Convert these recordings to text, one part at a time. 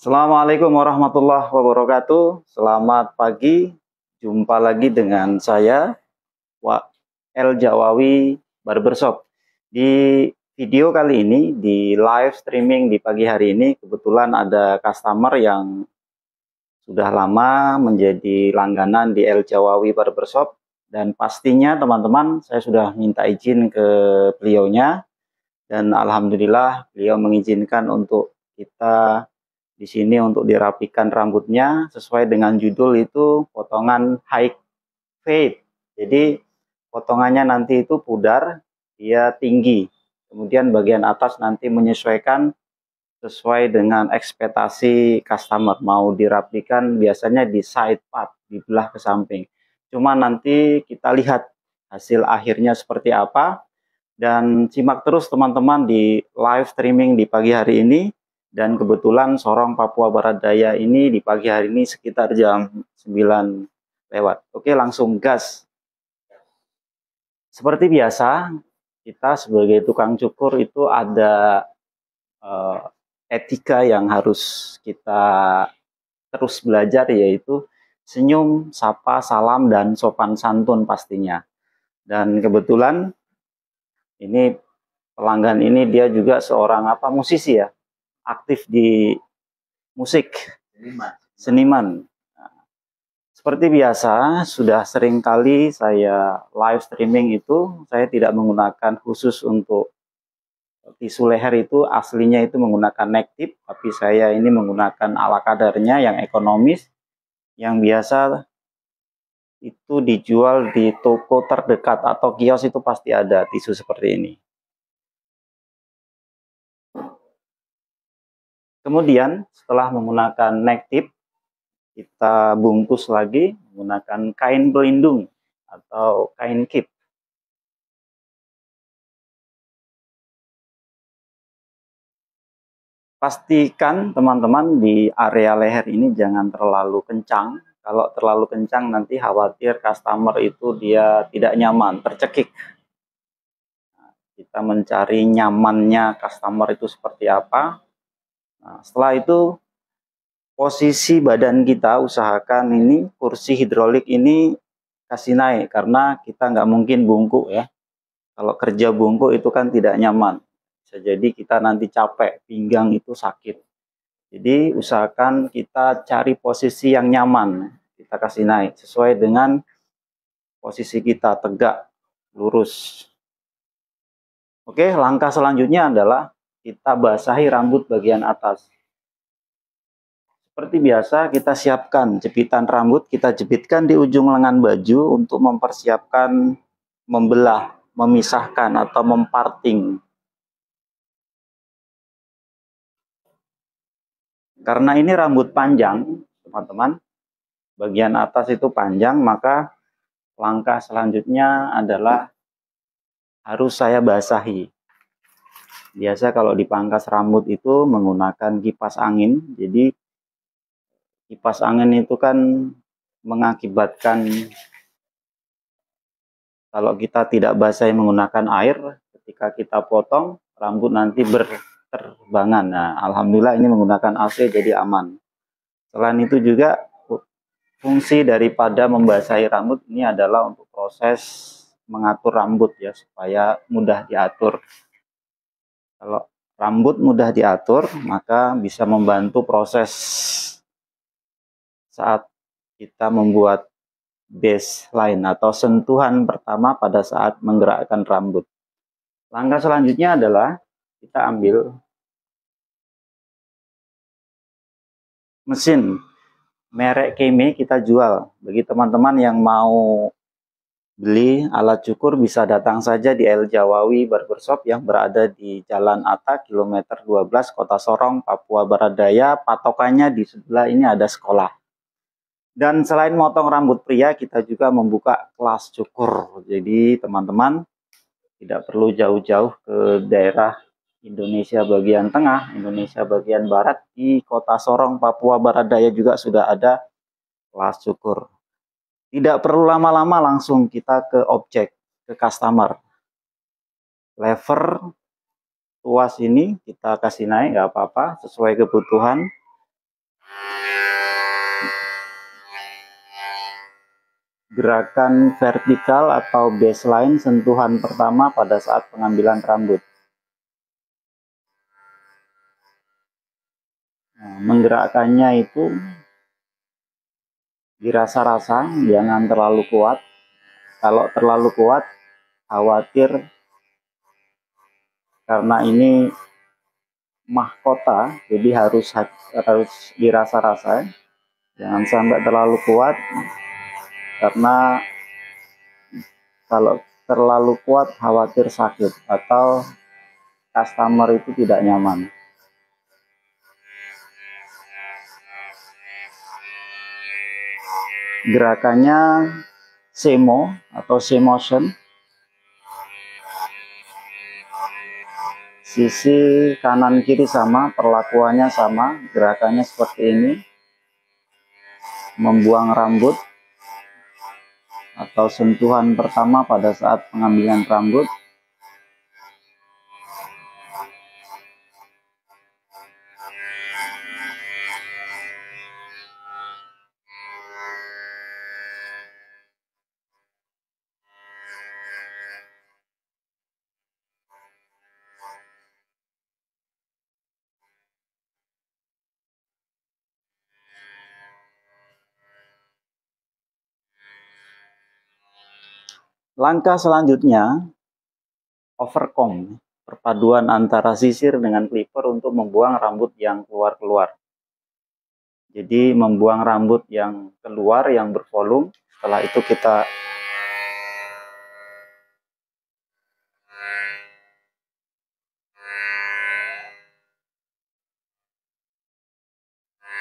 Assalamualaikum warahmatullahi wabarakatuh. Selamat pagi. Jumpa lagi dengan saya, El Jawawi Barbershop. Di video kali ini, di live streaming di pagi hari ini, kebetulan ada customer yang sudah lama menjadi langganan di El Jawawi Barbershop. Dan pastinya teman-teman, saya sudah minta izin ke beliaunya. Dan alhamdulillah beliau mengizinkan untuk kita di sini untuk dirapikan rambutnya sesuai dengan judul itu potongan high fade. Jadi potongannya nanti itu pudar, dia tinggi. Kemudian bagian atas nanti menyesuaikan sesuai dengan ekspektasi customer. Mau dirapikan biasanya di side part, dibelah ke samping. Cuma nanti kita lihat hasil akhirnya seperti apa. Dan simak terus teman-teman di live streaming di pagi hari ini. Dan kebetulan Sorong Papua Barat Daya ini di pagi hari ini sekitar jam 9 lewat. Oke, langsung gas. Seperti biasa, kita sebagai tukang cukur itu ada etika yang harus kita terus belajar, yaitu senyum, sapa, salam, dan sopan santun pastinya. Dan kebetulan ini pelanggan ini dia juga seorang musisi ya, aktif di musik, seniman. Seperti biasa, sudah sering kali saya live streaming itu, saya tidak menggunakan khusus untuk tisu leher itu, aslinya itu menggunakan neck tip, tapi saya ini menggunakan ala kadarnya yang ekonomis, yang biasa itu dijual di toko terdekat atau kios itu pasti ada tisu seperti ini. Kemudian setelah menggunakan neck tip, kita bungkus lagi menggunakan kain pelindung atau kain kip. Pastikan teman-teman di area leher ini jangan terlalu kencang. Kalau terlalu kencang nanti khawatir customer itu dia tidak nyaman, tercekik. Kita mencari nyamannya customer itu seperti apa. Nah, setelah itu posisi badan kita usahakan ini kursi hidrolik ini kasih naik, karena kita nggak mungkin bungkuk ya. Kalau kerja bungkuk itu kan tidak nyaman. Bisa jadi kita nanti capek, pinggang itu sakit. Jadi usahakan kita cari posisi yang nyaman. Kita kasih naik sesuai dengan posisi kita tegak, lurus. Oke, langkah selanjutnya adalah kita basahi rambut bagian atas. Seperti biasa kita siapkan jepitan rambut, kita jepitkan di ujung lengan baju untuk mempersiapkan membelah, memisahkan atau memparting. Karena ini rambut panjang, teman-teman, bagian atas itu panjang, maka langkah selanjutnya adalah harus saya basahi. Biasa kalau dipangkas rambut itu menggunakan kipas angin, jadi kipas angin itu kan mengakibatkan kalau kita tidak basahi menggunakan air, ketika kita potong, rambut nanti berterbangan. Nah, alhamdulillah ini menggunakan AC jadi aman. Selain itu juga fungsi daripada membasahi rambut ini adalah untuk proses mengatur rambut ya, supaya mudah diatur. Kalau rambut mudah diatur, maka bisa membantu proses saat kita membuat baseline atau sentuhan pertama pada saat menggerakkan rambut. Langkah selanjutnya adalah kita ambil mesin merek Keme, kita jual. Bagi teman-teman yang mau beli alat cukur bisa datang saja di El Jawawi Barbershop yang berada di Jalan Atta kilometer 12 Kota Sorong, Papua Barat Daya. Patokannya di sebelah ini ada sekolah. Dan selain motong rambut pria, kita juga membuka kelas cukur. Jadi teman-teman tidak perlu jauh-jauh ke daerah Indonesia bagian tengah, Indonesia bagian barat. Di Kota Sorong, Papua Barat Daya juga sudah ada kelas cukur. Tidak perlu lama-lama, langsung kita ke objek, ke customer. Lever tuas ini kita kasih naik, nggak apa-apa, sesuai kebutuhan. gerakan vertikal atau baseline sentuhan pertama pada saat pengambilan rambut. Nah, menggerakkannya itu dirasa-rasa, jangan terlalu kuat. Kalau terlalu kuat, khawatir karena ini mahkota, jadi harus dirasa-rasa. Jangan sampai terlalu kuat, karena kalau terlalu kuat khawatir sakit atau customer itu tidak nyaman. Gerakannya semo atau C-motion. Sisi kanan kiri sama, perlakuannya sama, gerakannya seperti ini. Membuang rambut atau sentuhan pertama pada saat pengambilan rambut. Langkah selanjutnya, overcomb, perpaduan antara sisir dengan clipper untuk membuang rambut yang keluar-keluar. Jadi membuang rambut yang keluar, yang bervolume. Setelah itu kita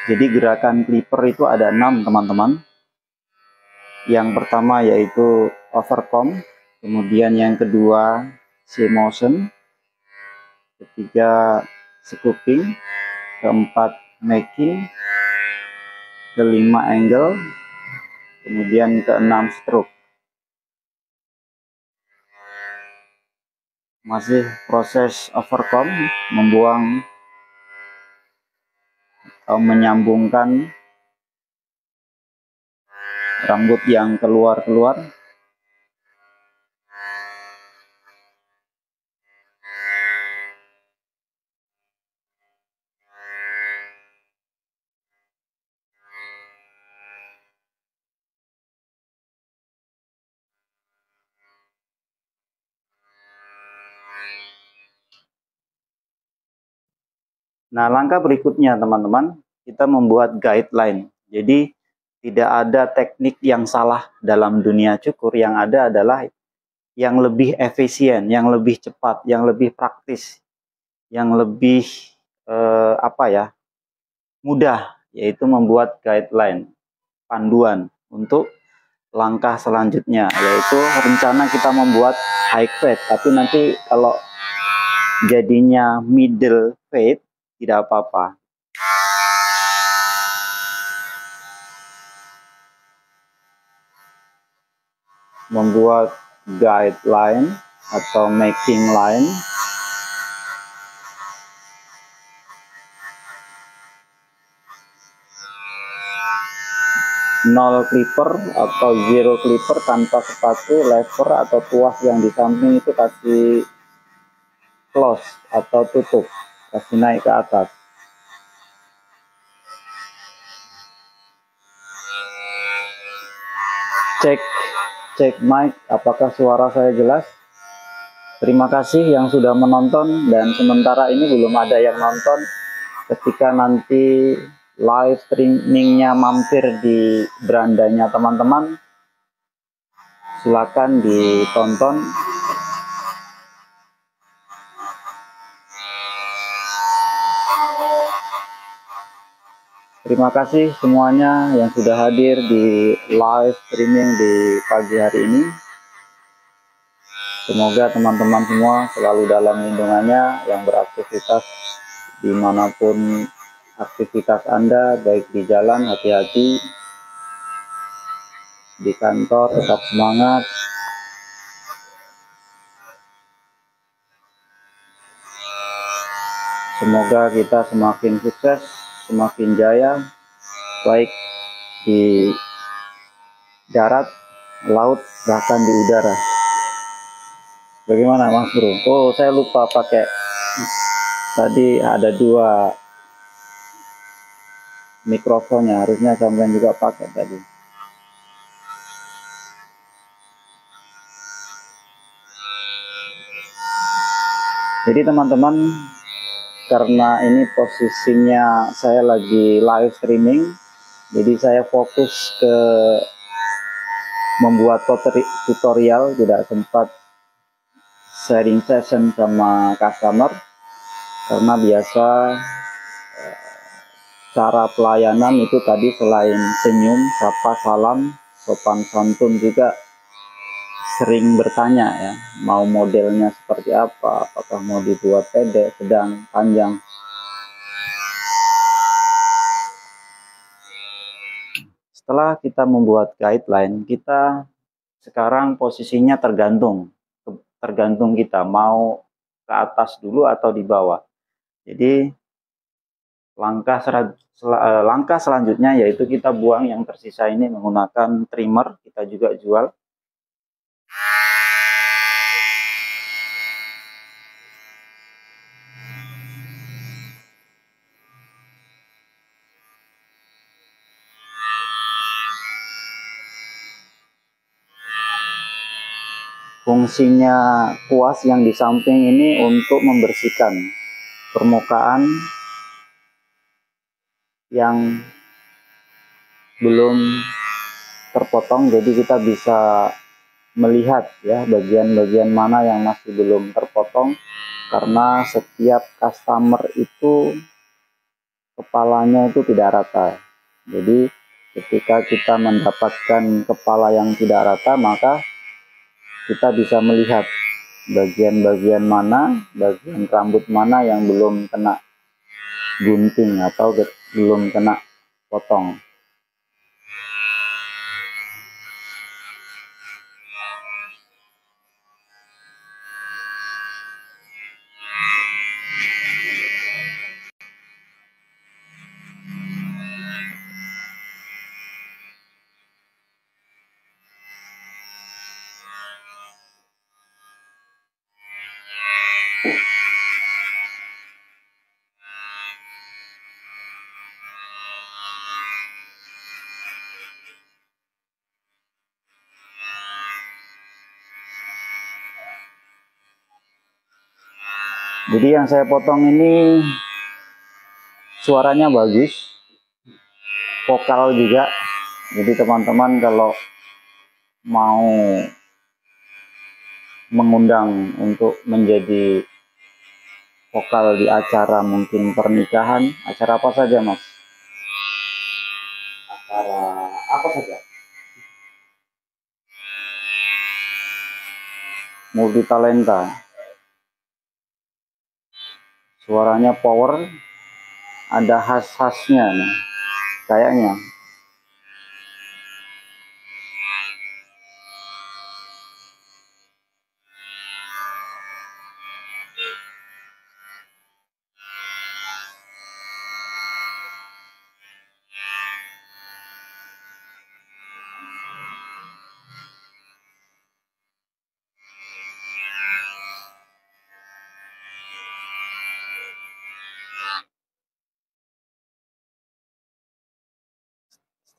jadi gerakan clipper itu ada 6, teman-teman. Yang pertama yaitu overcomb, kemudian yang kedua C-motion, ketiga scooping, keempat making, kelima angle, kemudian keenam stroke. Masih proses overcomb, membuang atau menyambungkan rambut yang keluar-keluar. Nah, langkah berikutnya teman-teman, kita membuat guideline. Jadi tidak ada teknik yang salah dalam dunia cukur, yang ada adalah yang lebih efisien, yang lebih cepat, yang lebih praktis, yang lebih mudah, yaitu membuat guideline, panduan untuk langkah selanjutnya, yaitu rencana kita membuat high fade, tapi nanti kalau jadinya middle fade tidak apa-apa. Membuat guideline atau making line. Nol clipper atau zero clipper tanpa sepatu, lever atau tuas yang di samping itu kasih close atau tutup, kasih naik ke atas. Cek mic, apakah suara saya jelas? Terima kasih yang sudah menonton, dan sementara ini belum ada yang nonton. Ketika nanti live streamingnya mampir di berandanya teman-teman, silakan ditonton. Terima kasih semuanya yang sudah hadir di live streaming di pagi hari ini. Semoga teman-teman semua selalu dalam lindungannya, yang beraktivitas dimanapun aktivitas Anda, baik di jalan hati-hati, di kantor tetap semangat. Semoga kita semakin sukses, semakin jaya, baik di darat laut, bahkan di udara. Bagaimana Mas Bro? Oh, saya lupa pakai, tadi ada dua mikrofonnya, harusnya sampean juga pakai tadi. Jadi teman-teman, karena ini posisinya saya lagi live streaming, jadi saya fokus ke membuat tutorial, tidak sempat sharing session sama customer, karena biasa cara pelayanan itu tadi selain senyum, sapa, salam, sopan santun juga sering bertanya ya, mau modelnya seperti apa, apakah mau dibuat pendek, sedang, panjang. Setelah kita membuat guideline, kita sekarang posisinya tergantung kita mau ke atas dulu atau di bawah. Jadi langkah selanjutnya yaitu kita buang yang tersisa ini menggunakan trimmer, kita juga jual. Fungsinya kuas yang di samping ini untuk membersihkan permukaan yang belum terpotong, jadi kita bisa melihat ya bagian-bagian mana yang masih belum terpotong, karena setiap customer itu kepalanya itu tidak rata. Jadi ketika kita mendapatkan kepala yang tidak rata, maka kita bisa melihat bagian-bagian mana, bagian rambut mana yang belum kena gunting atau belum kena potong. Jadi yang saya potong ini suaranya bagus, vokal juga. Jadi teman-teman kalau mau mengundang untuk menjadi vokal di acara mungkin pernikahan, acara apa saja Mas? Acara apa saja? Multi talenta. Suaranya power, ada khas-khasnya nih, kayaknya.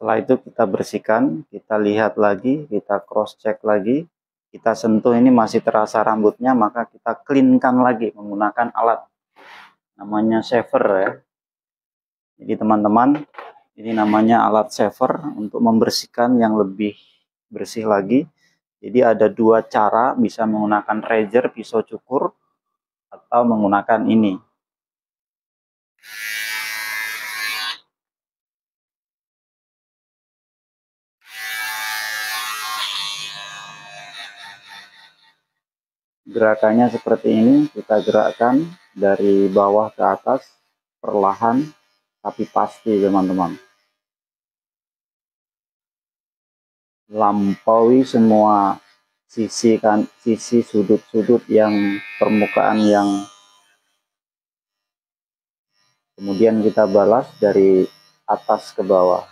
Setelah itu kita bersihkan, kita lihat lagi, kita cross check lagi, kita sentuh ini masih terasa rambutnya, maka kita cleankan lagi menggunakan alat namanya shaver ya. Jadi teman-teman, ini namanya alat shaver untuk membersihkan yang lebih bersih lagi. Jadi ada dua cara, bisa menggunakan razor, pisau cukur, atau menggunakan ini. Gerakannya seperti ini, kita gerakkan dari bawah ke atas, perlahan, tapi pasti teman-teman. Lampaui semua sisi sudut-sudut yang permukaan yang kemudian kita balas dari atas ke bawah.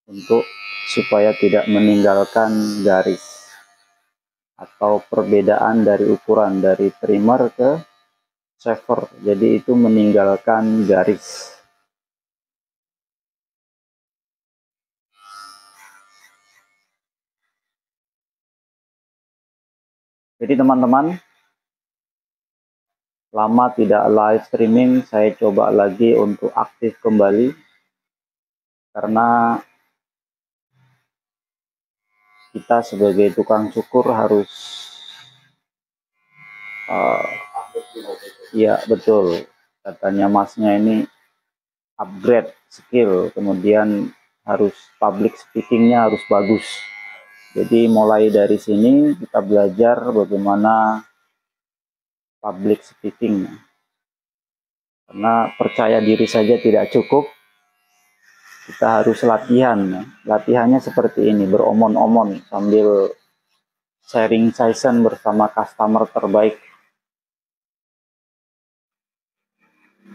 untuk supaya tidak meninggalkan garis atau perbedaan dari ukuran dari trimmer ke shaver. Jadi itu meninggalkan garis. Jadi teman-teman, lama tidak live streaming, saya coba lagi untuk aktif kembali karena kita sebagai tukang cukur harus ya betul, katanya masnya ini upgrade skill, kemudian harus public speakingnya harus bagus. Jadi mulai dari sini kita belajar bagaimana public speaking, karena percaya diri saja tidak cukup, kita harus latihan. Latihannya seperti ini, beromon-omon sambil sharing session bersama customer terbaik.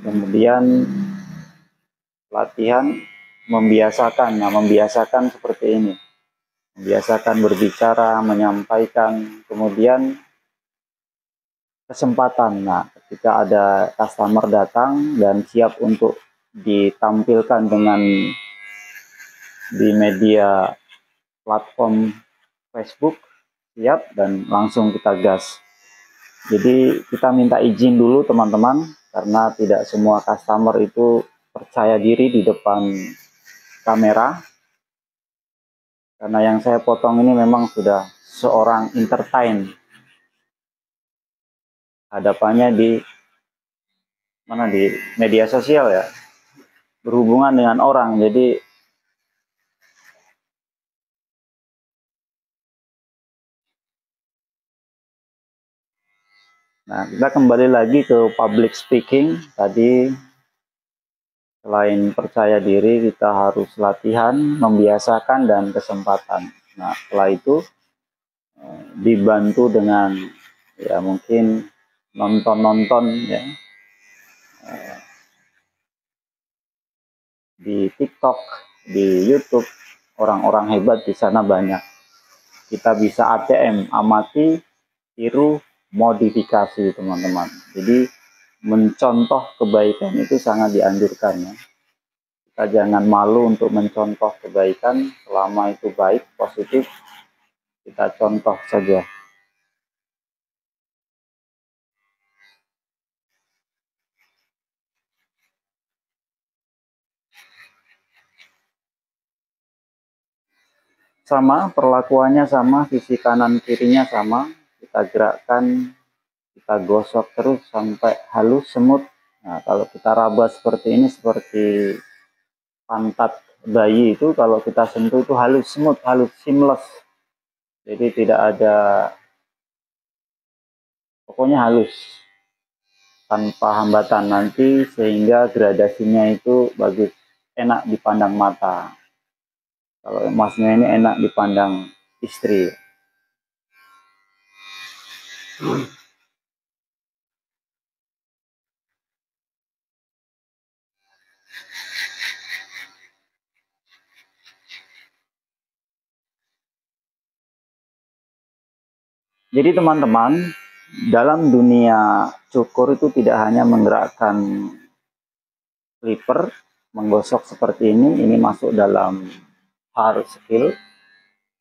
Kemudian latihan membiasakan. Nah, membiasakan seperti ini. Membiasakan berbicara, menyampaikan, kemudian kesempatan. Nah, ketika ada customer datang dan siap untuk ditampilkan dengan di media platform Facebook, siap dan langsung kita gas. Jadi kita minta izin dulu teman-teman, karena tidak semua customer itu percaya diri di depan kamera. Karena yang saya potong ini memang sudah seorang entertain. Hadapannya di mana, di media sosial ya, berhubungan dengan orang. Jadi nah, kita kembali lagi ke public speaking. Tadi selain percaya diri, kita harus latihan, membiasakan, dan kesempatan. Nah, setelah itu dibantu dengan ya mungkin nonton-nonton ya di TikTok, di YouTube, orang-orang hebat di sana banyak. Kita bisa ATM, amati, tiru, modifikasi teman-teman. Jadi mencontoh kebaikan itu sangat dianjurkan ya. Kita jangan malu untuk mencontoh kebaikan, selama itu baik, positif, kita contoh saja. Sama, perlakuannya sama, sisi kanan kirinya sama, kita gerakkan, kita gosok terus sampai halus, semut. Nah, kalau kita raba seperti ini, seperti pantat bayi itu, kalau kita sentuh itu halus, semut, halus, seamless. Jadi tidak ada, pokoknya halus, tanpa hambatan nanti, sehingga gradasinya itu bagus, enak dipandang mata. Kalau emasnya ini enak dipandang istri. Jadi teman-teman, dalam dunia cukur itu tidak hanya menggerakkan clipper, menggosok seperti ini masuk dalam hard skill.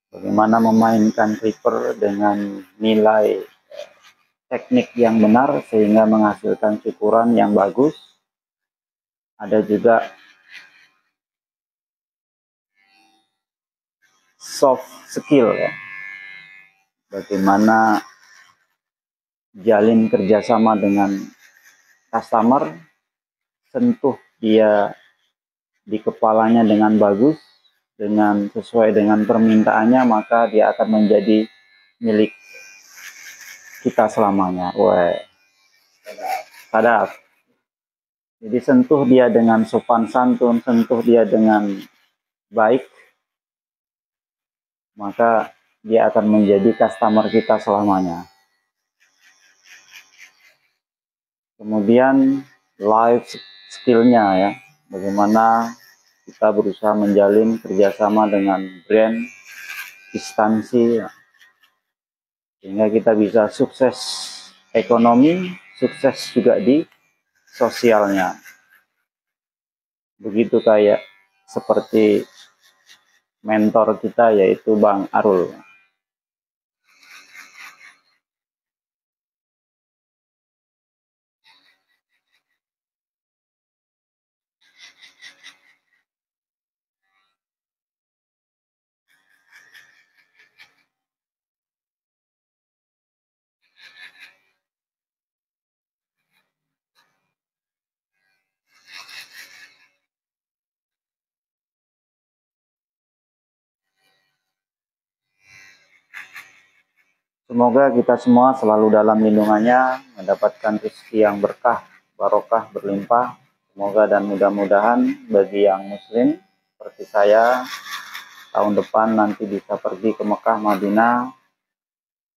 Bagaimana memainkan clipper dengan nilai teknik yang benar sehingga menghasilkan cukuran yang bagus. Ada juga soft skill ya. Bagaimana jalin kerjasama dengan customer, sentuh dia di kepalanya dengan bagus, dengan sesuai dengan permintaannya, maka dia akan menjadi milik kita selamanya. Wah, sadap. Jadi sentuh dia dengan sopan santun, sentuh dia dengan baik, maka dia akan menjadi customer kita selamanya. Kemudian life skillnya ya, bagaimana kita berusaha menjalin kerjasama dengan brand, instansi, sehingga kita bisa sukses ekonomi, sukses juga di sosialnya. Begitu kayak seperti mentor kita, yaitu Bang Arul. Semoga kita semua selalu dalam lindungannya, mendapatkan rezeki yang berkah, barokah, berlimpah. Semoga dan mudah-mudahan bagi yang muslim seperti saya, tahun depan nanti bisa pergi ke Mekah, Madinah,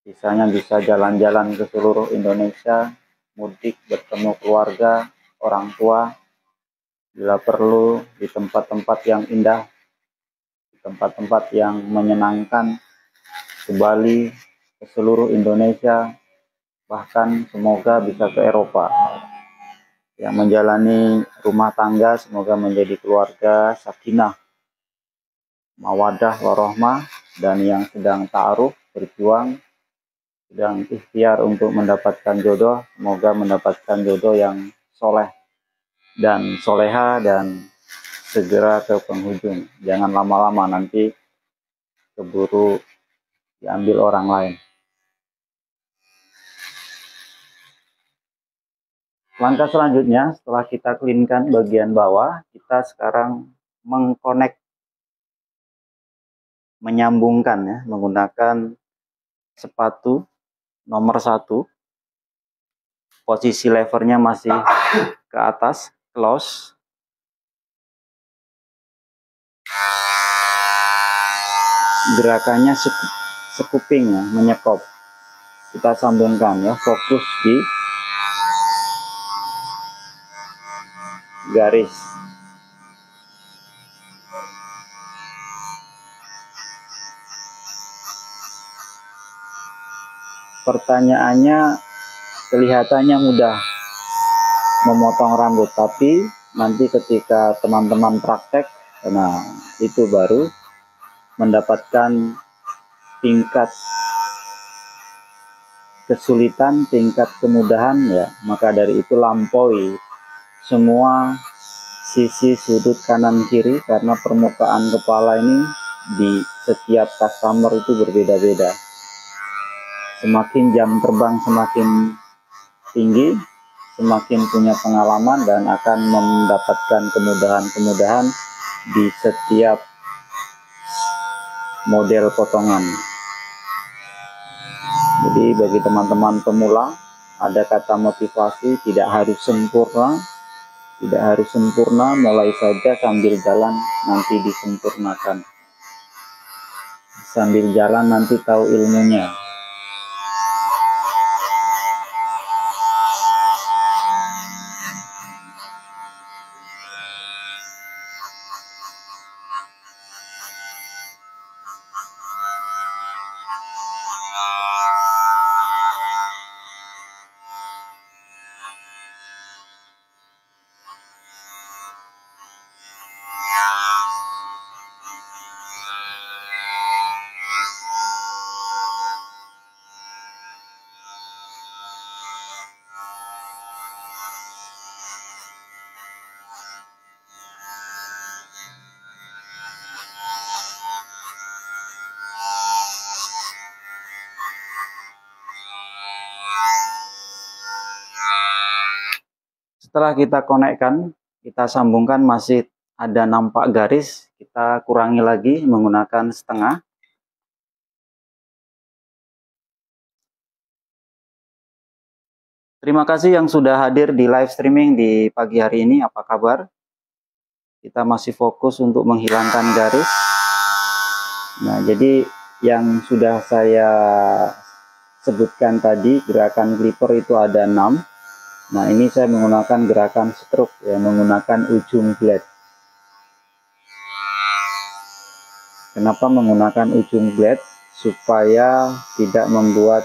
sisanya bisa jalan-jalan ke seluruh Indonesia, mudik, bertemu keluarga, orang tua, bila perlu di tempat-tempat yang indah, di tempat-tempat yang menyenangkan, ke Bali, ke seluruh Indonesia, bahkan semoga bisa ke Eropa. Yang menjalani rumah tangga semoga menjadi keluarga sakinah, mawadah, warohmah, dan yang sedang ta'aruf, berjuang, sedang ikhtiar untuk mendapatkan jodoh, semoga mendapatkan jodoh yang soleh dan soleha dan segera ke penghujung. Jangan lama-lama, nanti keburu diambil orang lain. Langkah selanjutnya, setelah kita cleankan bagian bawah, kita sekarang menyambungkan ya, menggunakan sepatu nomor 1. Posisi levernya masih ke atas, close. Gerakannya sekuping ya, menyekop. Kita sambungkan ya, fokus di garis. Pertanyaannya, kelihatannya mudah memotong rambut, tapi nanti ketika teman-teman praktek, nah itu baru mendapatkan tingkat kesulitan, tingkat kemudahan ya. Maka dari itu lampaui semua sisi sudut kanan kiri, karena permukaan kepala ini di setiap customer itu berbeda-beda. Semakin jam terbang semakin tinggi, semakin punya pengalaman dan akan mendapatkan kemudahan-kemudahan di setiap model potongan. Jadi bagi teman-teman pemula, ada kata motivasi, tidak harus sempurna, mulai saja sambil jalan nanti disempurnakan. Sambil jalan nanti tahu ilmunya. Setelah kita konekkan, kita sambungkan, masih ada nampak garis, kita kurangi lagi menggunakan setengah. Terima kasih yang sudah hadir di live streaming di pagi hari ini. Apa kabar? Kita masih fokus untuk menghilangkan garis. Nah, jadi yang sudah saya sebutkan tadi, gerakan clipper itu ada 6. Nah, ini saya menggunakan gerakan stroke ya, menggunakan ujung blade. Kenapa menggunakan ujung blade? Supaya tidak membuat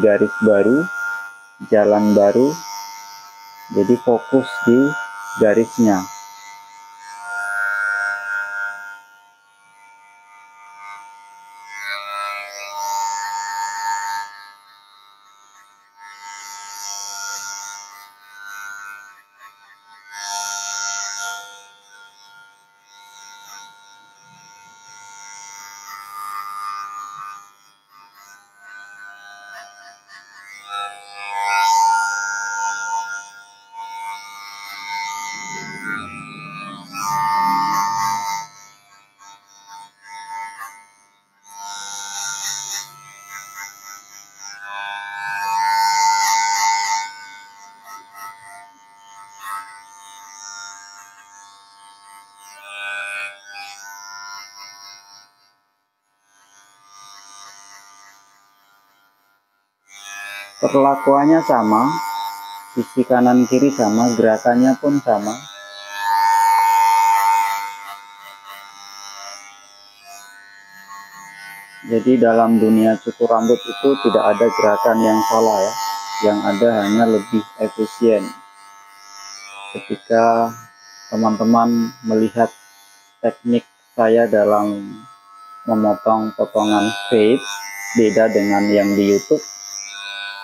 garis baru, jalan baru, jadi fokus di garisnya. Perlakuannya sama, sisi kanan kiri sama, gerakannya pun sama. Jadi dalam dunia cukur rambut itu tidak ada gerakan yang salah ya, yang ada hanya lebih efisien. Ketika teman-teman melihat teknik saya dalam memotong potongan fade beda dengan yang di YouTube,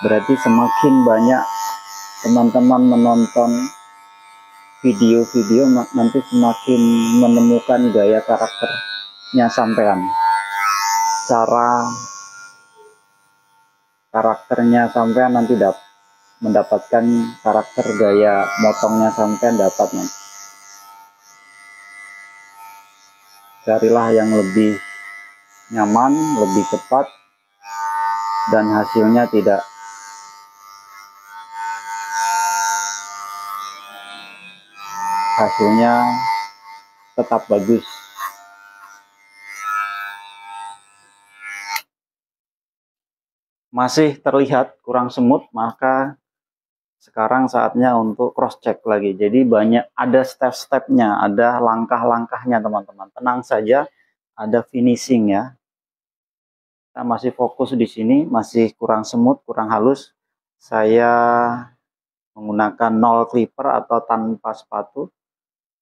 berarti semakin banyak teman-teman menonton video-video, nanti semakin menemukan gaya karakternya sampean. Cara karakternya sampean nanti mendapatkan karakter gaya motongnya sampean dapat nanti. Carilah yang lebih nyaman, lebih cepat, dan hasilnya tetap bagus. Masih terlihat kurang semut, maka sekarang saatnya untuk cross check lagi. Jadi ada step-stepnya, ada langkah-langkahnya teman-teman. Tenang saja, ada finishing ya. Kita masih fokus di sini, masih kurang semut, kurang halus. Saya menggunakan nol clipper atau tanpa sepatu.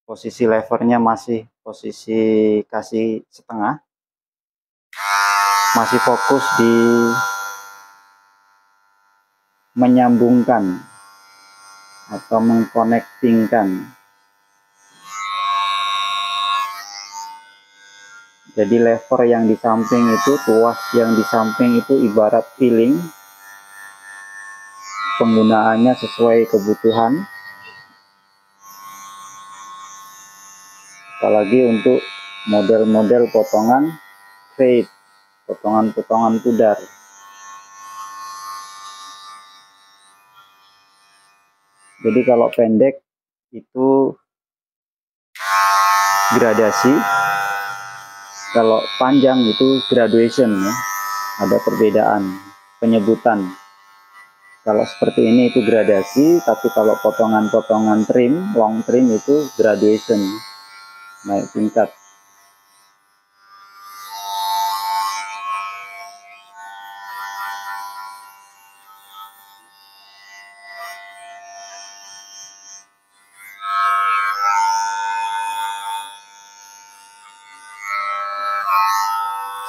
Posisi levernya masih posisi kasih setengah. Masih fokus di menyambungkan atau mengkonektingkan. Jadi lever yang di samping itu, tuas yang di samping itu ibarat filling. Penggunaannya sesuai kebutuhan. Apalagi untuk model-model potongan fade, potongan-potongan pudar. Jadi kalau pendek itu gradasi, kalau panjang itu graduation ya. Ada perbedaan penyebutan. Kalau seperti ini itu gradasi, tapi kalau potongan-potongan trim, long trim itu graduation, naik tingkat.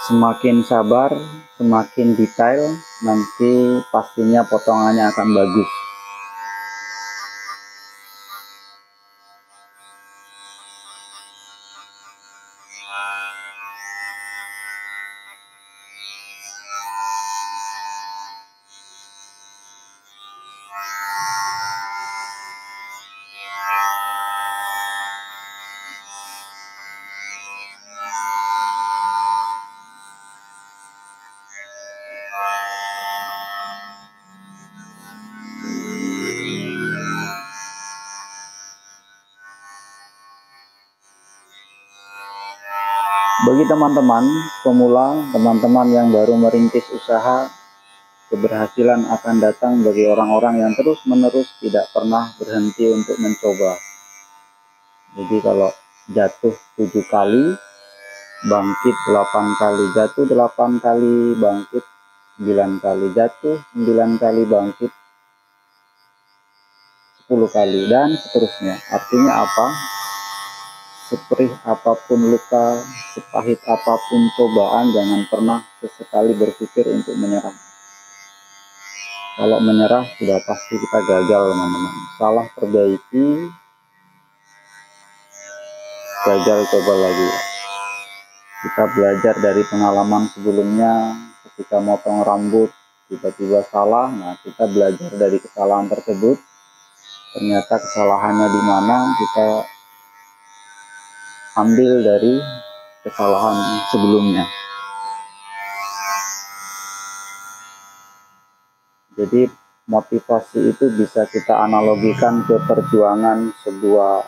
Semakin sabar, semakin detail, nanti pastinya potongannya akan bagus. Bagi teman-teman pemula, teman-teman yang baru merintis usaha, keberhasilan akan datang bagi orang-orang yang terus-menerus tidak pernah berhenti untuk mencoba. Jadi kalau jatuh 7 kali, bangkit 8 kali, jatuh 8 kali, bangkit 9 kali, jatuh 9 kali, bangkit 10 kali, dan seterusnya. Artinya apa? Seperih apapun luka, sepahit apapun cobaan, jangan pernah sesekali berpikir untuk menyerah. Kalau menyerah sudah pasti kita gagal, teman-teman. Salah perbaiki, gagal coba lagi. Kita belajar dari pengalaman sebelumnya, ketika motong rambut tiba-tiba salah. Nah, kita belajar dari kesalahan tersebut. Ternyata kesalahannya di mana, kita ambil dari kesalahan sebelumnya. Jadi motivasi itu bisa kita analogikan ke sebuah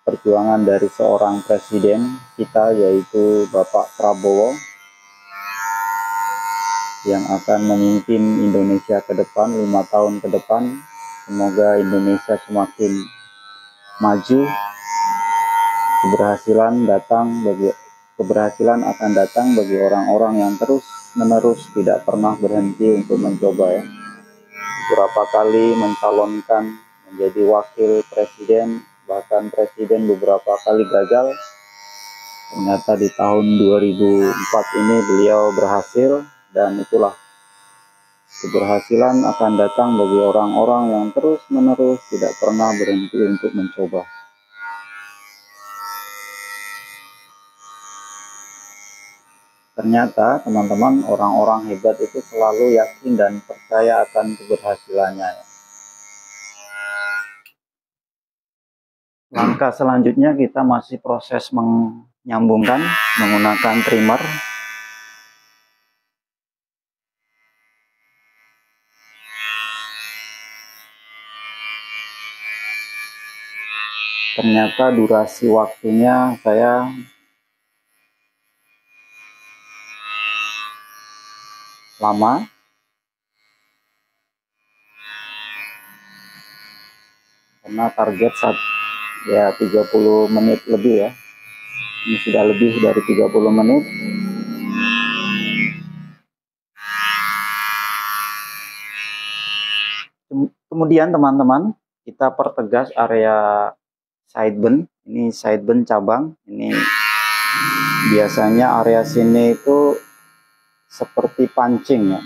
perjuangan dari seorang presiden kita, yaitu Bapak Prabowo, yang akan memimpin Indonesia ke depan 5 tahun ke depan. Semoga Indonesia semakin maju. Keberhasilan akan datang bagi orang-orang yang terus-menerus tidak pernah berhenti untuk mencoba, ya. Beberapa kali mencalonkan menjadi wakil presiden, bahkan presiden beberapa kali gagal. Ternyata di tahun 2004 ini beliau berhasil, dan itulah keberhasilan akan datang bagi orang-orang yang terus-menerus tidak pernah berhenti untuk mencoba. Ternyata teman-teman, orang-orang hebat itu selalu yakin dan percaya akan keberhasilannya, ya. Langkah selanjutnya kita masih proses menyambungkan menggunakan trimmer. Ternyata durasi waktunya saya lama, karena target 30 menit lebih, ya. Ini sudah lebih dari 30 menit. Kemudian teman-teman, kita pertegas area sideband. Ini sideband cabang. Ini biasanya area sini itu seperti pancing, ya.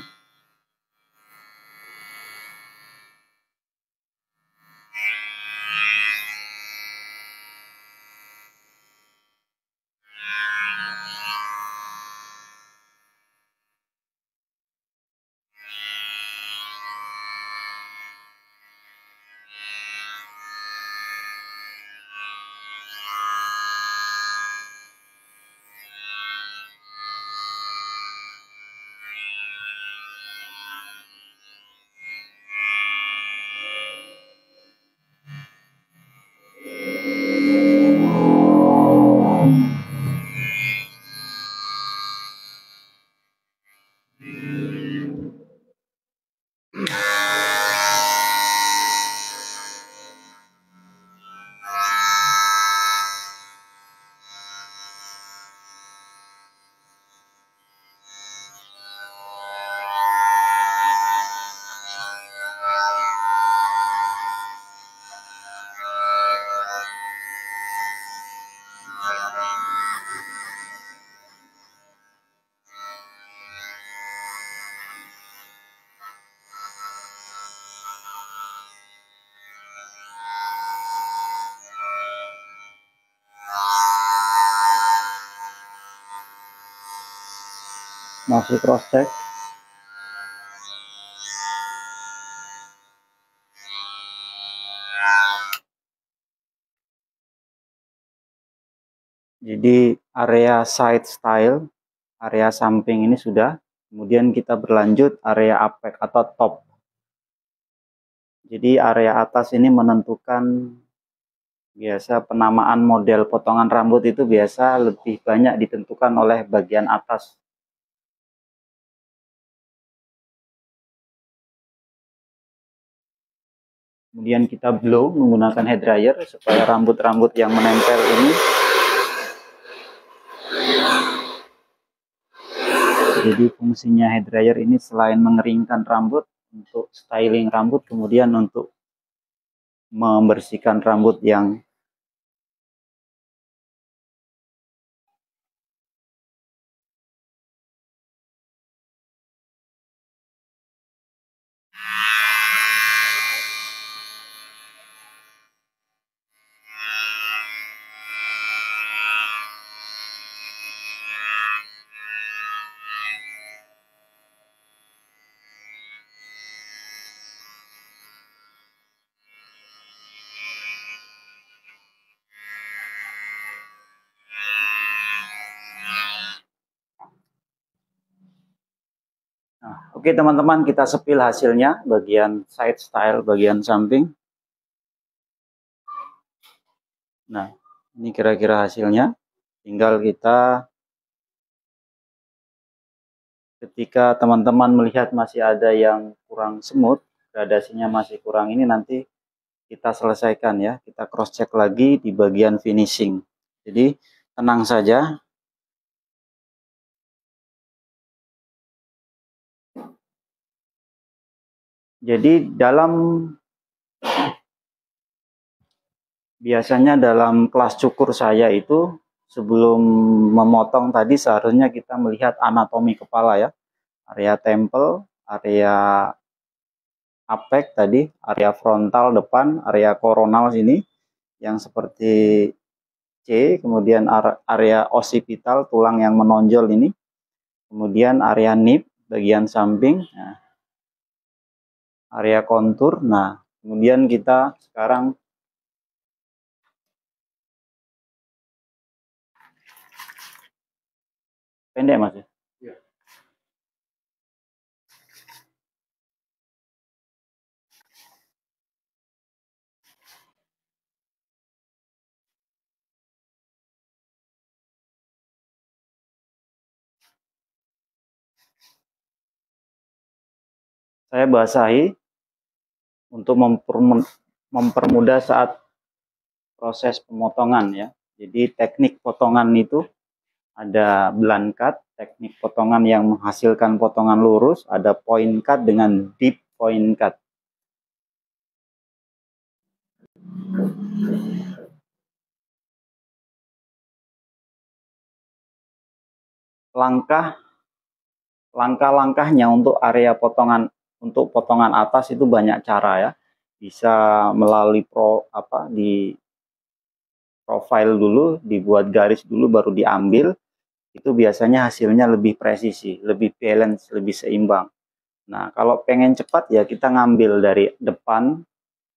Masih cross check. Jadi area side style, area samping ini sudah. Kemudian kita berlanjut area apex atau top. Jadi area atas ini menentukan, biasa penamaan model potongan rambut itu biasa lebih banyak ditentukan oleh bagian atas. Kemudian kita blow menggunakan hair dryer supaya rambut-rambut yang menempel ini Jadi fungsinya hair dryer ini selain mengeringkan rambut, untuk styling rambut, kemudian untuk membersihkan rambut yang Nah, oke teman-teman, kita sepil hasilnya, bagian side style, bagian samping. Nah, ini kira-kira hasilnya. Tinggal kita, ketika teman-teman melihat masih ada yang kurang smooth, gradasinya masih kurang, ini nanti kita selesaikan ya. Kita cross check lagi di bagian finishing. Jadi tenang saja. Jadi biasanya dalam kelas cukur saya itu, sebelum memotong tadi seharusnya kita melihat anatomi kepala ya. Area temple, area apex tadi, area frontal depan, area koronal sini yang seperti C, kemudian area occipital, tulang yang menonjol ini, kemudian area nip, bagian samping, nah, area kontur. Nah, kemudian kita sekarang pendek mas ya. Saya basahi untuk mempermudah saat proses pemotongan ya. Jadi teknik potongan itu ada blunt cut, teknik potongan yang menghasilkan potongan lurus, ada point cut dengan deep point cut. Langkah-langkahnya untuk area potongan, untuk potongan atas itu banyak cara ya. Bisa melalui di profile dulu, dibuat garis dulu baru diambil. Itu biasanya hasilnya lebih presisi, lebih balance, lebih seimbang. Nah, kalau pengen cepat ya kita ngambil dari depan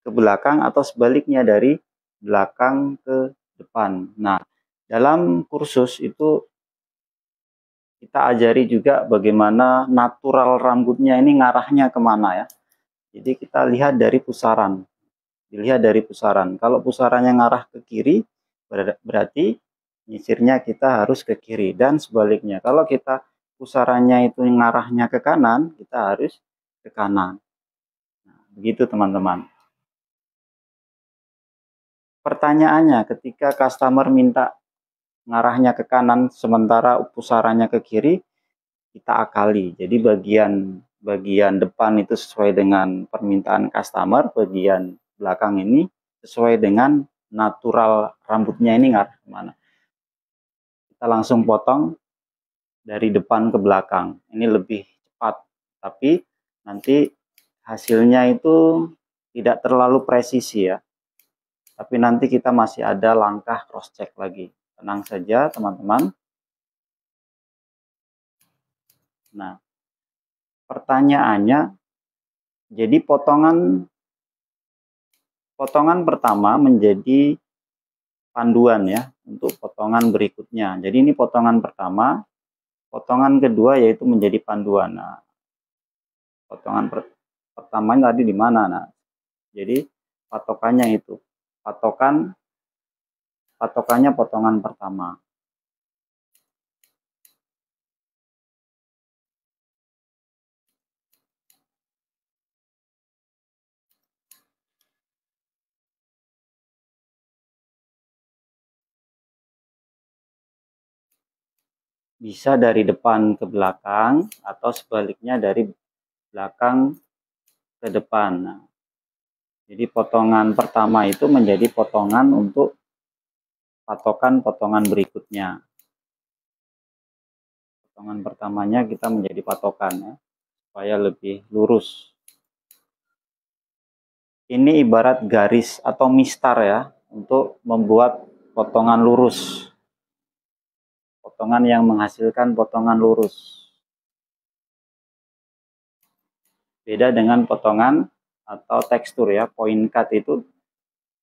ke belakang atau sebaliknya dari belakang ke depan. Nah, dalam kursus itu kita ajari juga bagaimana natural rambutnya ini ngarahnya kemana ya. Jadi kita lihat dari pusaran. Dilihat dari pusaran. Kalau pusarannya ngarah ke kiri, berarti nyisirnya kita harus ke kiri. Dan sebaliknya, kalau kita pusarannya itu ngarahnya ke kanan, kita harus ke kanan. Nah, begitu teman-teman. Pertanyaannya, ketika customer minta ngarahnya ke kanan sementara pusarannya ke kiri, kita akali. Jadi bagian depan itu sesuai dengan permintaan customer, bagian belakang ini sesuai dengan natural rambutnya ini ngarah kemana. Kita langsung potong dari depan ke belakang. Ini lebih cepat, tapi nanti hasilnya itu tidak terlalu presisi ya. Tapi nanti kita masih ada langkah cross check lagi. Tenang saja teman-teman. Nah, pertanyaannya, jadi potongan pertama menjadi panduan ya untuk potongan berikutnya. Jadi ini potongan pertama, potongan kedua yaitu menjadi panduan. Nah, potongan pertama tadi di mana? Nah, jadi patokannya itu, patokannya potongan pertama. bisa dari depan ke belakang atau sebaliknya dari belakang ke depan. Nah, jadi potongan pertama itu menjadi potongan untuk patokan potongan berikutnya. Potongan pertamanya kita menjadi patokan ya, supaya lebih lurus. Ini ibarat garis atau mistar ya, untuk membuat potongan lurus. Potongan yang menghasilkan potongan lurus. Beda dengan potongan atau tekstur ya, point cut itu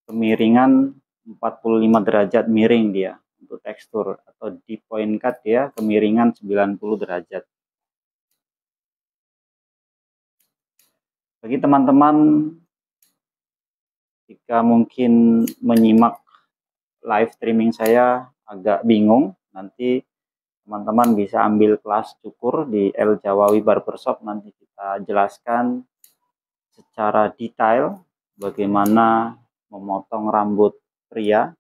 kemiringan 45 derajat miring dia untuk tekstur, atau di point cut dia kemiringan 90 derajat. Bagi teman-teman jika mungkin menyimak live streaming saya agak bingung, nanti teman-teman bisa ambil kelas cukur di El Jawawi Barbershop, nanti kita jelaskan secara detail bagaimana memotong rambut pria.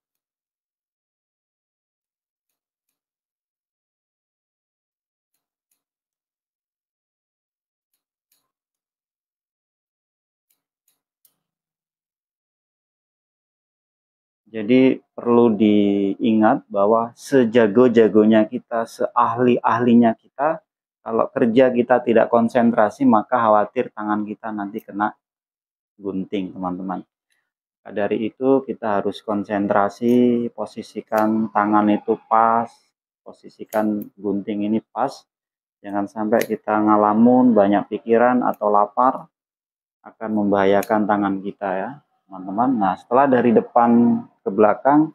Jadi perlu diingat bahwa sejago-jagonya kita, seahli-ahlinya kita, kalau kerja kita tidak konsentrasi, maka khawatir tangan kita nanti kena gunting, teman-teman. Dari itu kita harus konsentrasi, posisikan tangan itu pas, posisikan gunting ini pas. Jangan sampai kita ngalamun, banyak pikiran atau lapar, akan membahayakan tangan kita ya, teman-teman. Nah, setelah dari depan ke belakang,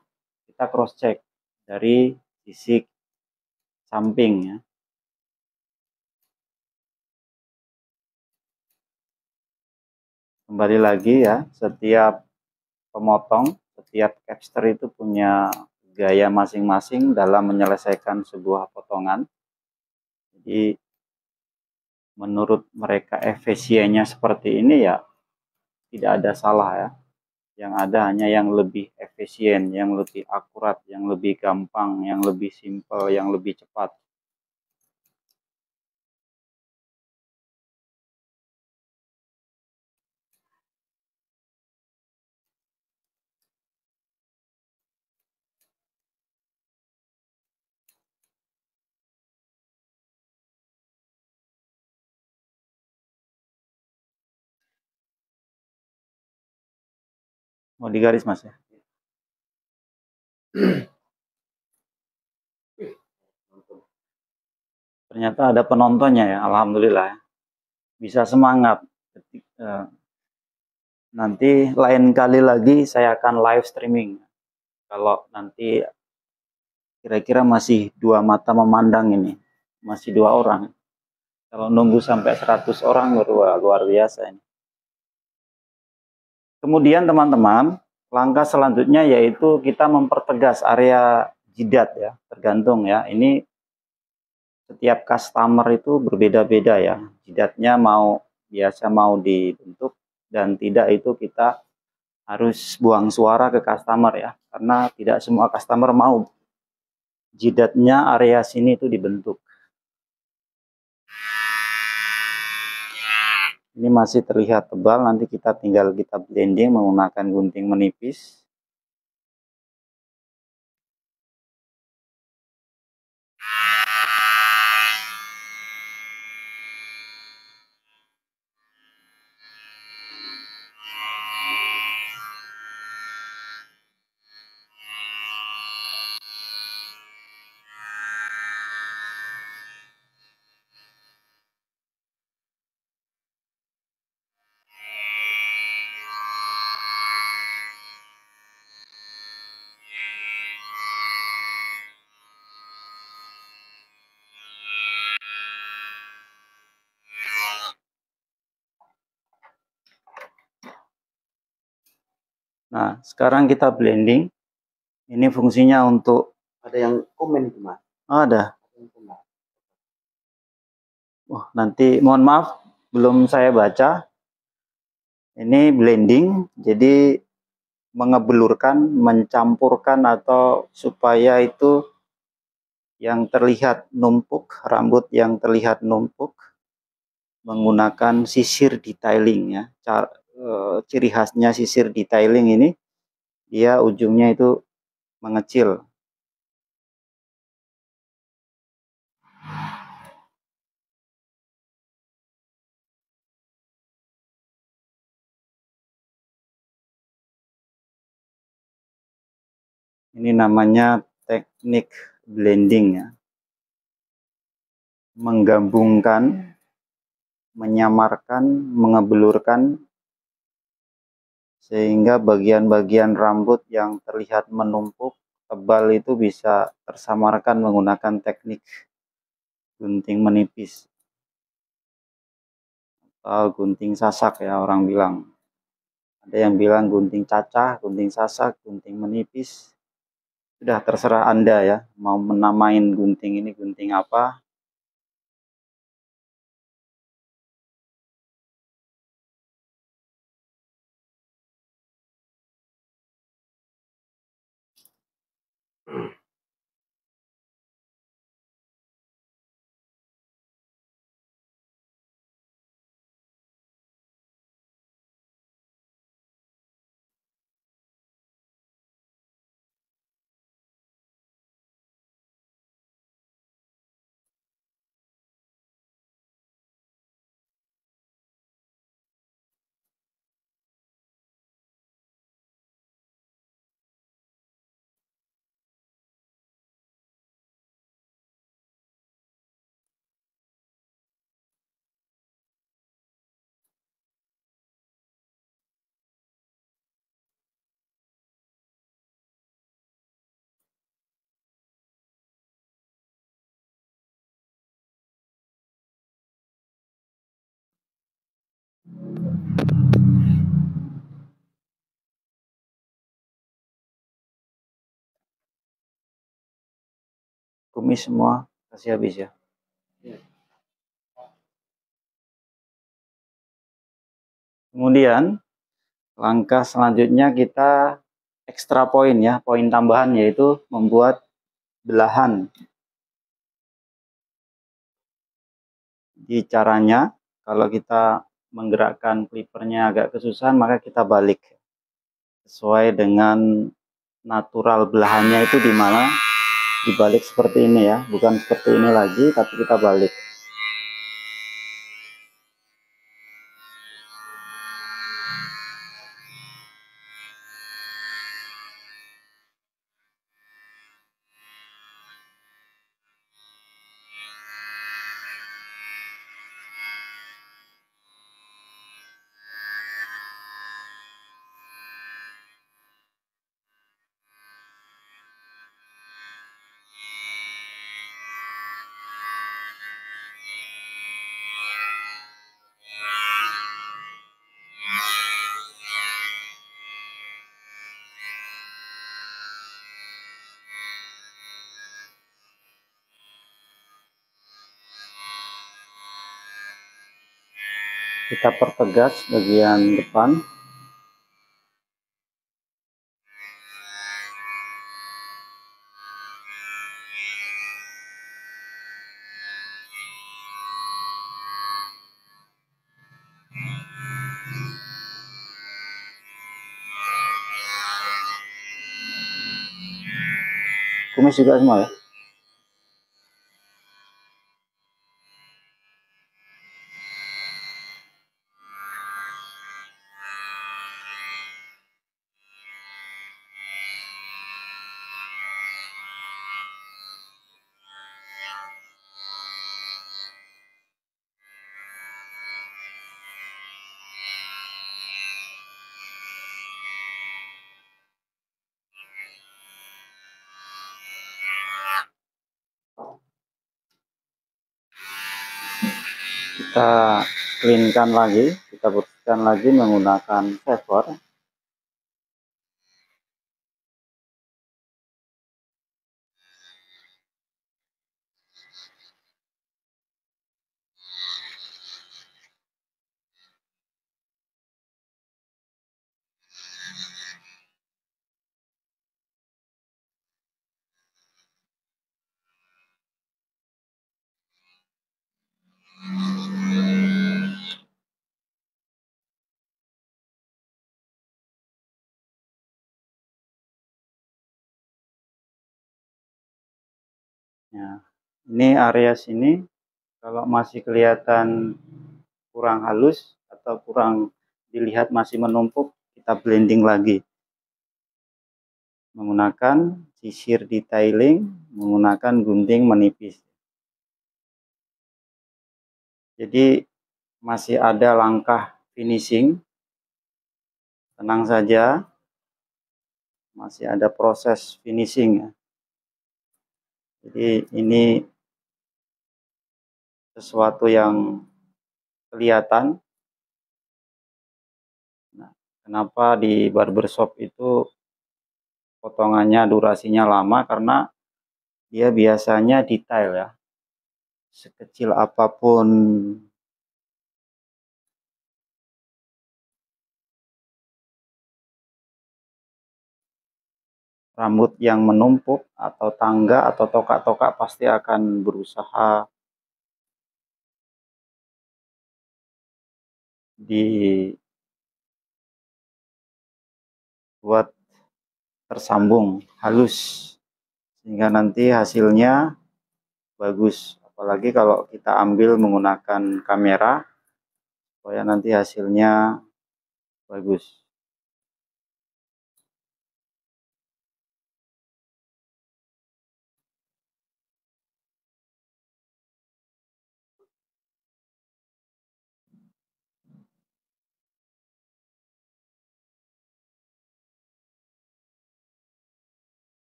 kita cross check dari sisi samping ya. Kembali lagi ya, setiap pemotong, setiap capster itu punya gaya masing-masing dalam menyelesaikan sebuah potongan. Jadi menurut mereka efisiennya seperti ini ya, tidak ada salah ya. Yang ada hanya yang lebih efisien, yang lebih akurat, yang lebih gampang, yang lebih simpel, yang lebih cepat. Mau digaris mas ya? Ternyata ada penontonnya ya, alhamdulillah. Bisa semangat. Nanti lain kali lagi saya akan live streaming. Kalau nanti kira-kira masih dua mata memandang ini, masih dua orang. Kalau nunggu sampai 100 orang luar biasa ini. Kemudian teman-teman, langkah selanjutnya yaitu kita mempertegas area jidat ya, tergantung ya. Ini setiap customer itu berbeda-beda ya. Jidatnya mau biasa mau dibentuk dan tidak, itu kita harus buang suara ke customer ya. Karena tidak semua customer mau jidatnya area sini itu dibentuk. Ini masih terlihat tebal, nanti kita tinggal kita blending menggunakan gunting menipis. Nah, sekarang kita blending. Ini fungsinya untuk, ada yang komen itu mas. Oh, ada. Wah, nanti mohon maaf belum saya baca. Ini blending, jadi mengebelurkan, mencampurkan, atau supaya itu yang terlihat numpuk, rambut yang terlihat numpuk menggunakan sisir detailing ya. Ciri khasnya sisir detailing ini dia ujungnya itu mengecil. Ini namanya teknik blending ya. Menggabungkan, menyamarkan, mengebelurkan sehingga bagian-bagian rambut yang terlihat menumpuk tebal itu bisa tersamarkan menggunakan teknik gunting menipis atau gunting sasak ya orang bilang. Ada yang bilang gunting cacah, gunting sasak, gunting menipis. Sudah terserah Anda ya, mau menamain gunting ini gunting apa. Kumis semua kasih habis ya. Kemudian langkah selanjutnya kita ekstra poin ya, poin tambahan yaitu membuat belahan. Di caranya, kalau kita menggerakkan clippernya agak kesusahan, maka kita balik sesuai dengan natural belahannya itu di mana, dibalik seperti ini ya, bukan seperti ini lagi, tapi kita balik. Kita pertegas bagian depan. Kumis juga semua ya. Kita cleankan lagi, kita bersihkan lagi menggunakan shaver. Nah, ini area sini kalau masih kelihatan kurang halus atau kurang dilihat masih menumpuk, kita blending lagi menggunakan sisir detailing, menggunakan gunting menipis. Jadi masih ada langkah finishing, tenang saja, masih ada proses finishing ya. Jadi ini sesuatu yang kelihatan. Nah, kenapa di barbershop itu potongannya durasinya lama? Karena dia biasanya detail ya. Sekecil apapun rambut yang menumpuk atau tangga atau tokak-tokak pasti akan berusaha dibuat tersambung halus sehingga nanti hasilnya bagus. Apalagi kalau kita ambil menggunakan kamera supaya nanti hasilnya bagus.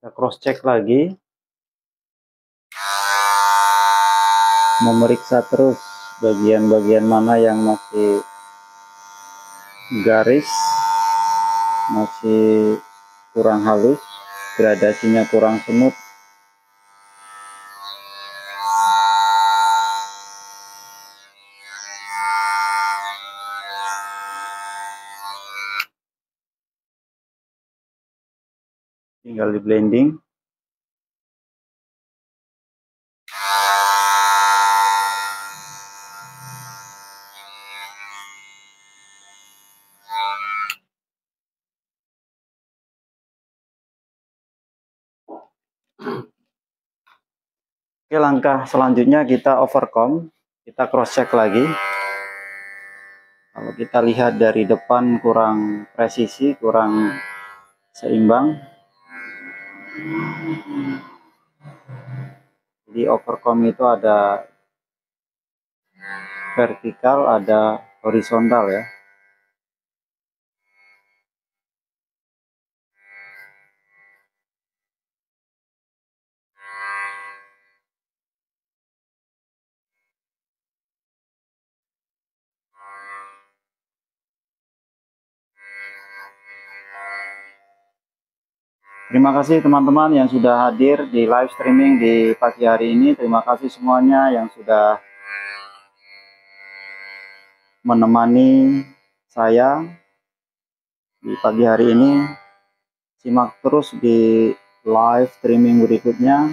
Kita cross check lagi, memeriksa terus bagian-bagian mana yang masih garis, masih kurang halus, gradasinya kurang smooth. Tinggal di blending. Oke, langkah selanjutnya kita overcomb, kita cross check lagi. Kalau kita lihat dari depan kurang presisi, kurang seimbang. Jadi overcomb itu ada vertikal, ada horizontal ya. Terima kasih teman-teman yang sudah hadir di live streaming di pagi hari ini. Terima kasih semuanya yang sudah menemani saya di pagi hari ini. Simak terus di live streaming berikutnya.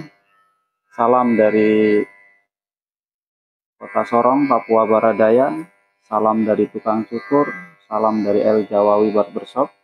Salam dari Kota Sorong, Papua Barat Daya. Salam dari Tukang Cukur. Salam dari El Jawawi Barbershop.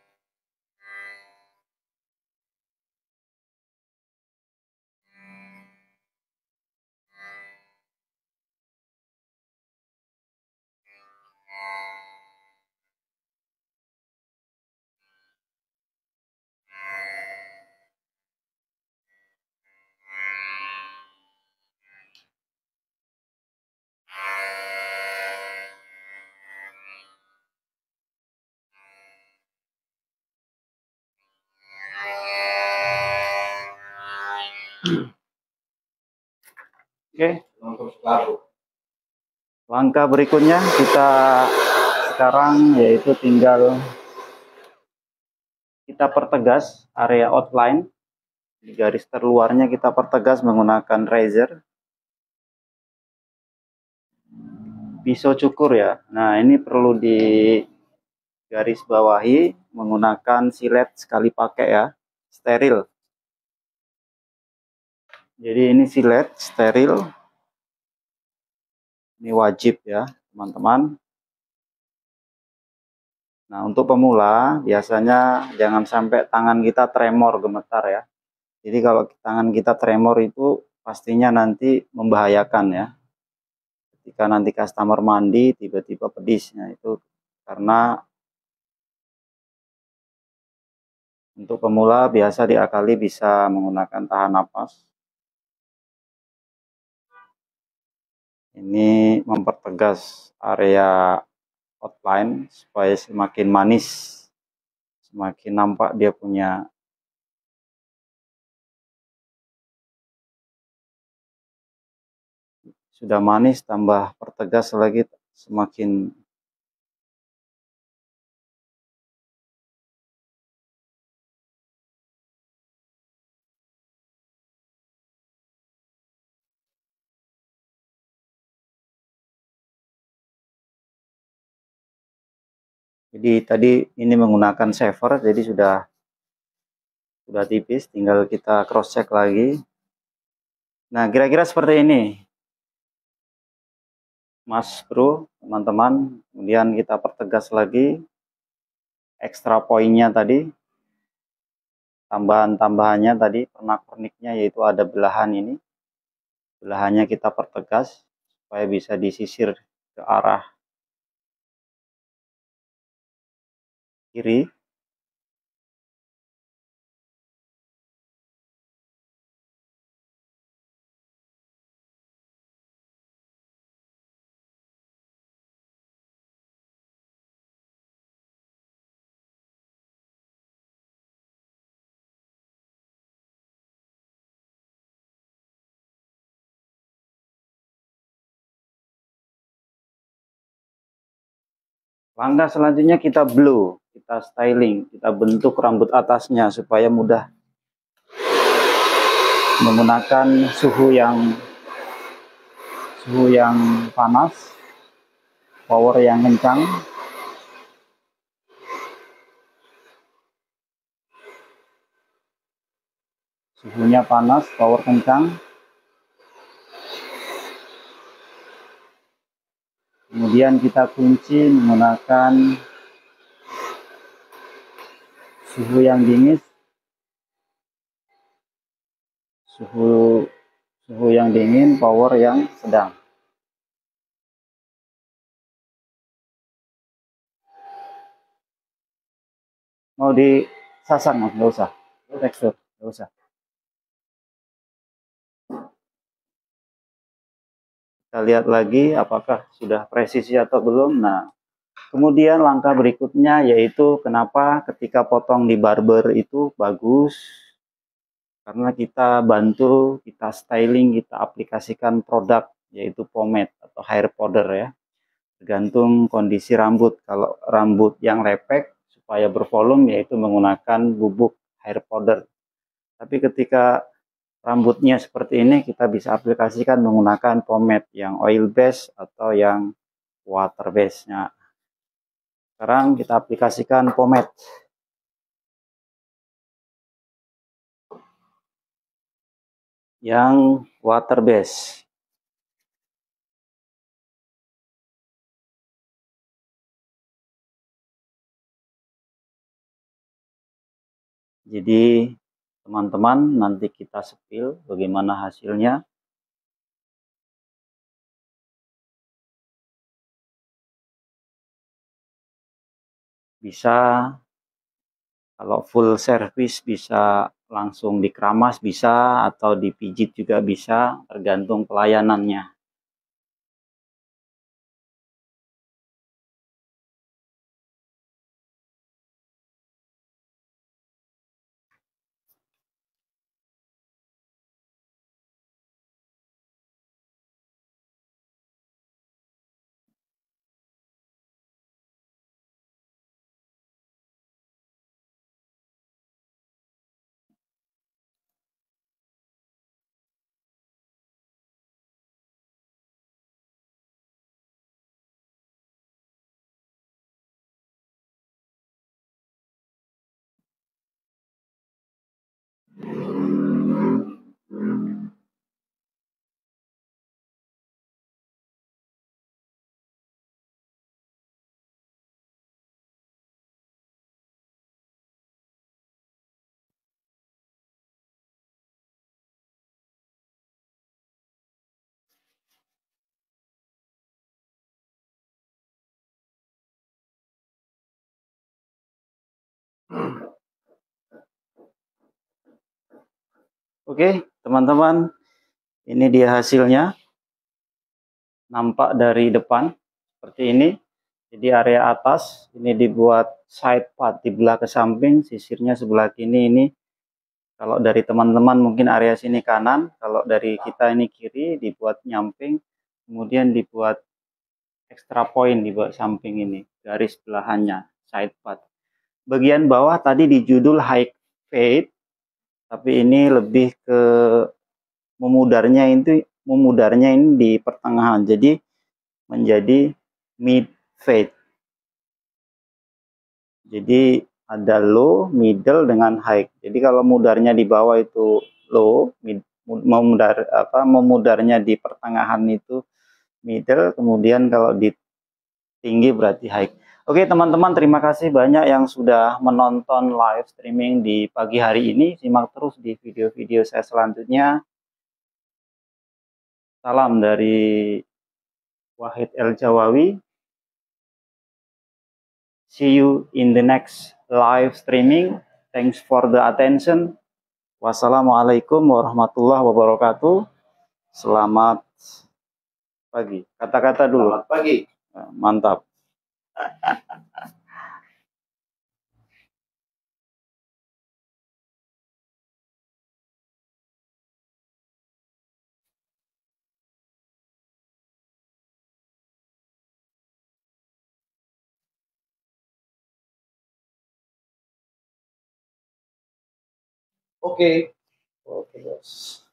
Oke. Langkah berikutnya kita sekarang yaitu tinggal kita pertegas area outline. Di garis terluarnya kita pertegas menggunakan razor. Pisau cukur ya. Nah, ini perlu di garis bawahi menggunakan silet sekali pakai ya, steril. Jadi ini silet steril. Ini wajib ya, teman-teman. Nah, untuk pemula biasanya jangan sampai tangan kita tremor, gemetar ya. Jadi kalau tangan kita tremor itu pastinya nanti membahayakan ya. Ketika nanti customer mandi tiba-tiba pedisnya itu karena untuk pemula biasa diakali bisa menggunakan tahan napas. Ini mempertegas area outline supaya semakin manis, semakin nampak dia punya sudah manis, tambah pertegas lagi semakin jadi tadi ini menggunakan shaver jadi sudah tipis, tinggal kita cross check lagi. Nah, kira-kira seperti ini Mas Bro, teman-teman. Kemudian kita pertegas lagi ekstra poinnya tadi, tambahan-tambahannya tadi, pernak-perniknya yaitu ada belahan ini. Belahannya kita pertegas supaya bisa disisir ke arah kiri. Langkah selanjutnya kita blow, kita styling, kita bentuk rambut atasnya supaya mudah menggunakan suhu yang panas, power yang kencang. Suhunya panas, power kencang. Kemudian kita kunci menggunakan suhu yang dingin. Suhu yang dingin, power yang sedang. Mau disasang, nggak usah. Tekstur, nggak usah. Kita lihat lagi apakah sudah presisi atau belum. Nah, kemudian langkah berikutnya yaitu kenapa ketika potong di barber itu bagus. Karena kita bantu, kita styling, kita aplikasikan produk yaitu pomade atau hair powder ya. Tergantung kondisi rambut. Kalau rambut yang lepek supaya bervolume yaitu menggunakan bubuk hair powder. Tapi ketika rambutnya seperti ini kita bisa aplikasikan menggunakan pomade yang oil base atau yang water base-nya. Sekarang kita aplikasikan pomade. Yang water base. Jadi teman-teman nanti kita spill bagaimana hasilnya. Bisa kalau full service bisa langsung dikeramas bisa atau dipijit juga bisa tergantung pelayanannya. Oke, teman-teman, ini dia hasilnya. Nampak dari depan seperti ini. Jadi area atas ini dibuat side part di belah ke samping, sisirnya sebelah kiri ini. Kalau dari teman-teman mungkin area sini kanan, kalau dari kita ini kiri, dibuat nyamping, kemudian dibuat extra point di bawah samping ini, garis belahannya, side part. Bagian bawah tadi di judul high fade, tapi ini lebih ke memudarnya ini di pertengahan, jadi menjadi mid fade. Jadi ada low, middle dengan high. Jadi kalau mudarnya di bawah itu low, memudarnya di pertengahan itu middle, kemudian kalau di tinggi berarti high. Oke teman-teman, terima kasih banyak yang sudah menonton live streaming di pagi hari ini. Simak terus di video-video saya selanjutnya. Salam dari Wahid El Jawawi. See you in the next live streaming. Thanks for the attention. Wassalamualaikum warahmatullahi wabarakatuh. Selamat pagi. Kata-kata dulu. Selamat pagi. Mantap. Oke. Oke, bos.